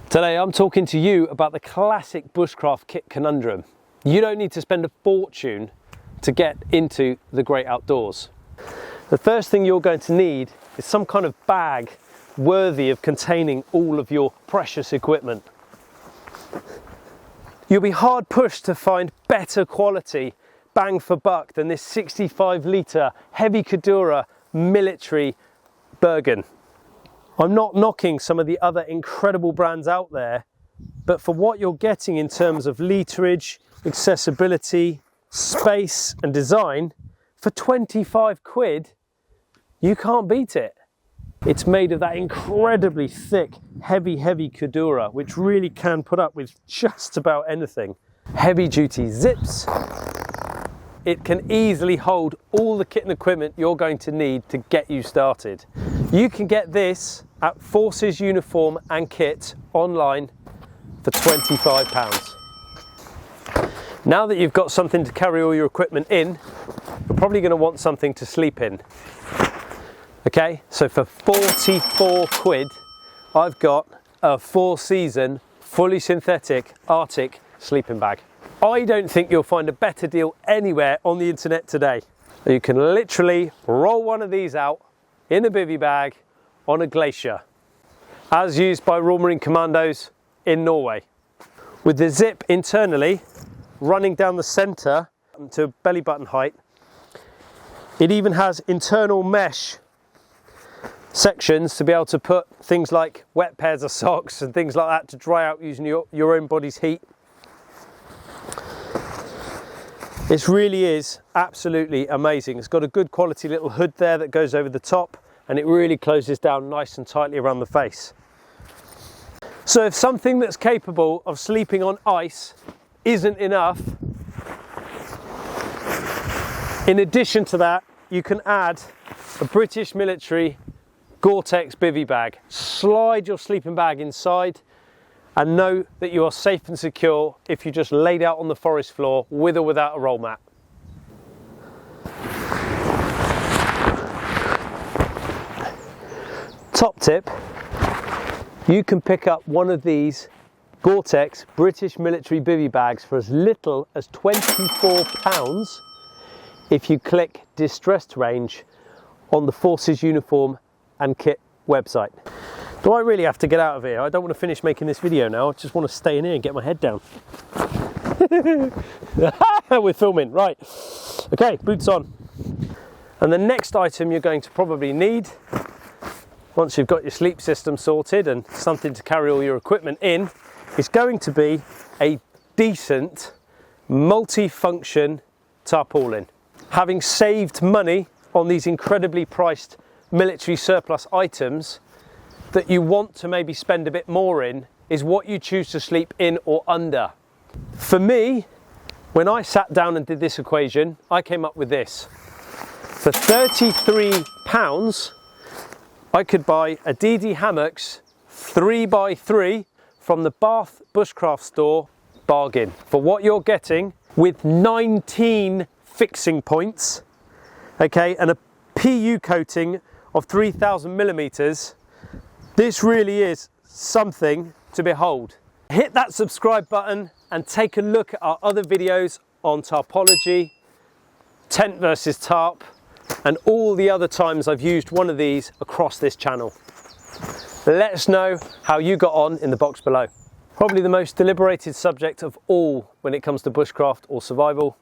Today I'm talking to you about the classic bushcraft kit conundrum. You don't need to spend a fortune to get into the great outdoors. The first thing you're going to need is some kind of bag worthy of containing all of your precious equipment. You'll be hard pushed to find better quality bang for buck than this 65 litre heavy Cordura military Bergen. I'm not knocking some of the other incredible brands out there, but for what you're getting in terms of literage, accessibility, space and design, for 25 quid, you can't beat it. It's made of that incredibly thick, heavy Cordura, which really can put up with just about anything. Heavy duty zips. It can easily hold all the kit and equipment you're going to need to get you started. You can get this at Forces Uniform and Kit online for £25. Now that you've got something to carry all your equipment in, you're probably going to want something to sleep in. Okay, so for 44 quid, I've got a 4-season, fully synthetic Arctic sleeping bag. I don't think you'll find a better deal anywhere on the internet today. You can literally roll one of these out in a bivvy bag on a glacier, as used by Royal Marine Commandos in Norway. With the zip internally running down the centre to belly button height, it even has internal mesh sections to be able to put things like wet pairs of socks and things like that to dry out using your own body's heat. This really is absolutely amazing. It's got a good quality little hood there that goes over the top, and it really closes down nice and tightly around the face. So if something that's capable of sleeping on ice isn't enough, in addition to that, you can add a British military Gore-Tex bivvy bag. Slide your sleeping bag inside and know that you are safe and secure if you just laid out on the forest floor with or without a roll mat. Top tip, you can pick up one of these Gore-Tex British military bivvy bags for as little as £24 if you click distressed range on the Forces Uniform and Kit website. Do I really have to get out of here? I don't want to finish making this video now. I just want to stay in here and get my head down. We're filming, right. Okay, boots on. And the next item you're going to probably need, once you've got your sleep system sorted and something to carry all your equipment in, is going to be a decent multi-function tarpaulin. Having saved money on these incredibly priced military surplus items that you want to maybe spend a bit more in is what you choose to sleep in or under. For me, when I sat down and did this equation, I came up with this. For £33, I could buy a DD Hammocks 3x3 from the Bath Bushcraft store, bargain. For what you're getting with 19 fixing points, okay, and a PU coating of 3000 millimeters, this really is something to behold. Hit that subscribe button and take a look at our other videos on tarpology, tent versus tarp, and all the other times I've used one of these across this channel. Let us know how you got on in the box below. Probably the most deliberated subject of all when it comes to bushcraft or survival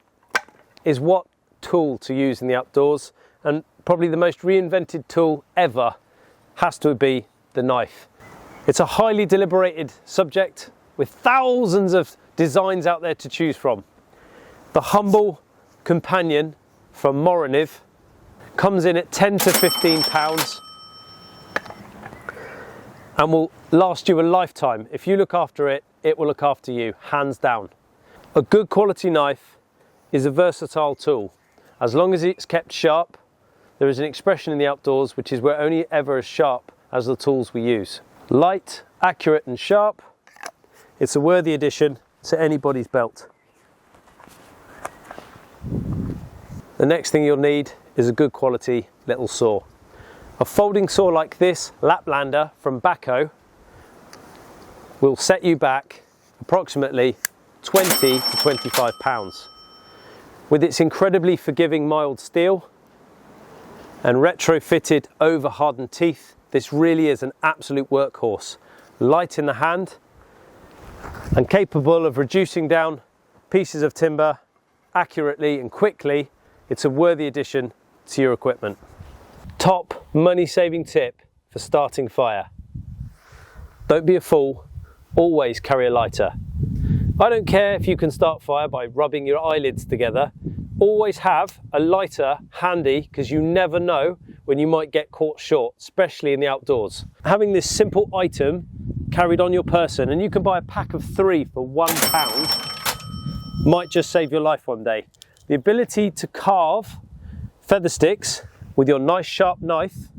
is what tool to use in the outdoors, and probably the most reinvented tool ever has to be the knife. It's a highly deliberated subject with thousands of designs out there to choose from. The humble companion from Moroniv comes in at £10 to £15 and will last you a lifetime. If you look after it, it will look after you, hands down. A good quality knife is a versatile tool. As long as it's kept sharp, there is an expression in the outdoors which is we're only ever as sharp as the tools we use. Light, accurate and sharp, it's a worthy addition to anybody's belt. The next thing you'll need is a good quality little saw. A folding saw like this Laplander from Bacco will set you back approximately 20 to 25 pounds. With its incredibly forgiving mild steel and retrofitted over hardened teeth, this really is an absolute workhorse. Light in the hand and capable of reducing down pieces of timber accurately and quickly. It's a worthy addition to your equipment. Top money-saving tip for starting fire. Don't be a fool, always carry a lighter. I don't care if you can start fire by rubbing your eyelids together. Always have a lighter handy, because you never know when you might get caught short, especially in the outdoors. Having this simple item carried on your person, and you can buy a pack of 3 for £1, might just save your life one day. The ability to carve feather sticks with your nice sharp knife,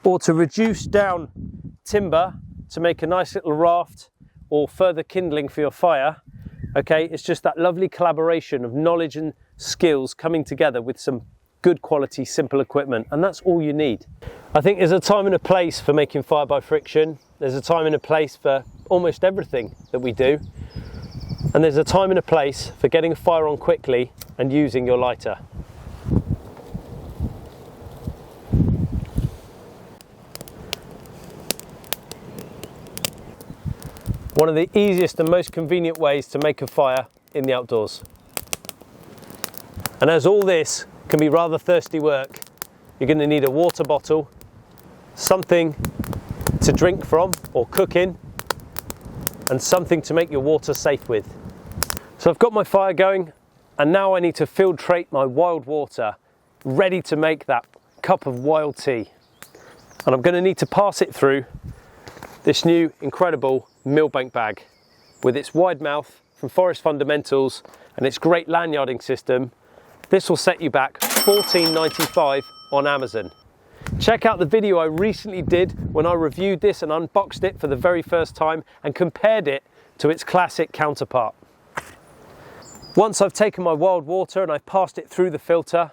or to reduce down timber to make a nice little raft or further kindling for your fire. Okay, it's just that lovely collaboration of knowledge and skills coming together with some good quality simple equipment, and that's all you need. I think there's a time and a place for making fire by friction. There's a time and a place for almost everything that we do, and there's a time and a place for getting a fire on quickly and using your lighter. One of the easiest and most convenient ways to make a fire in the outdoors. And as all this can be rather thirsty work, you're going to need a water bottle, something to drink from or cook in, and something to make your water safe with. So I've got my fire going, and now I need to filtrate my wild water, ready to make that cup of wild tea. And I'm going to need to pass it through this new incredible Millbank bag with its wide mouth from Forest Fundamentals and its great lanyarding system. This will set you back $14.95 on Amazon. Check out the video I recently did when I reviewed this and unboxed it for the very first time and compared it to its classic counterpart. Once I've taken my wild water and I've passed it through the filter,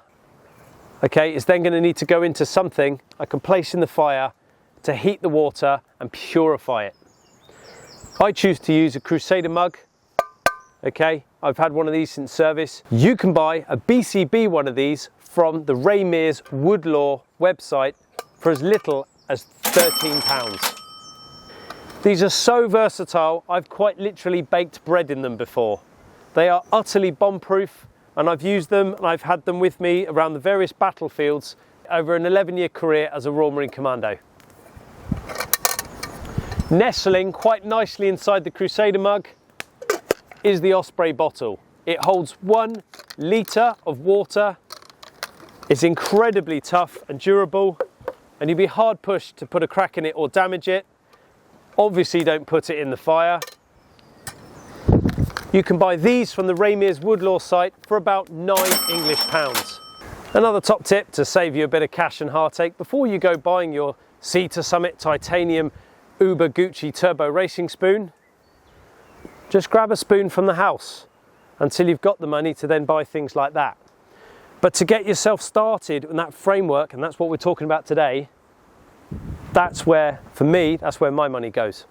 okay, it's then going to need to go into something I can place in the fire to heat the water and purify it. I choose to use a Crusader mug. Okay, I've had one of these since service. You can buy a BCB one of these from the Ray Mears Woodlaw website for as little as £13. These are so versatile, I've quite literally baked bread in them before. They are utterly bomb-proof, and I've used them and I've had them with me around the various battlefields over an 11-year career as a Royal Marine Commando. Nestling quite nicely inside the Crusader mug is the Osprey bottle. It holds 1 litre of water. It's incredibly tough and durable, and you'd be hard pushed to put a crack in it or damage it. Obviously don't put it in the fire. You can buy these from the Ray Mears Woodlaw site for about £9 English. Another top tip to save you a bit of cash and heartache: before you go buying your Sea to Summit titanium Uber Gucci turbo racing spoon, just grab a spoon from the house until you've got the money to then buy things like that. But to get yourself started in that framework, and that's what we're talking about today, that's where, for me, that's where my money goes.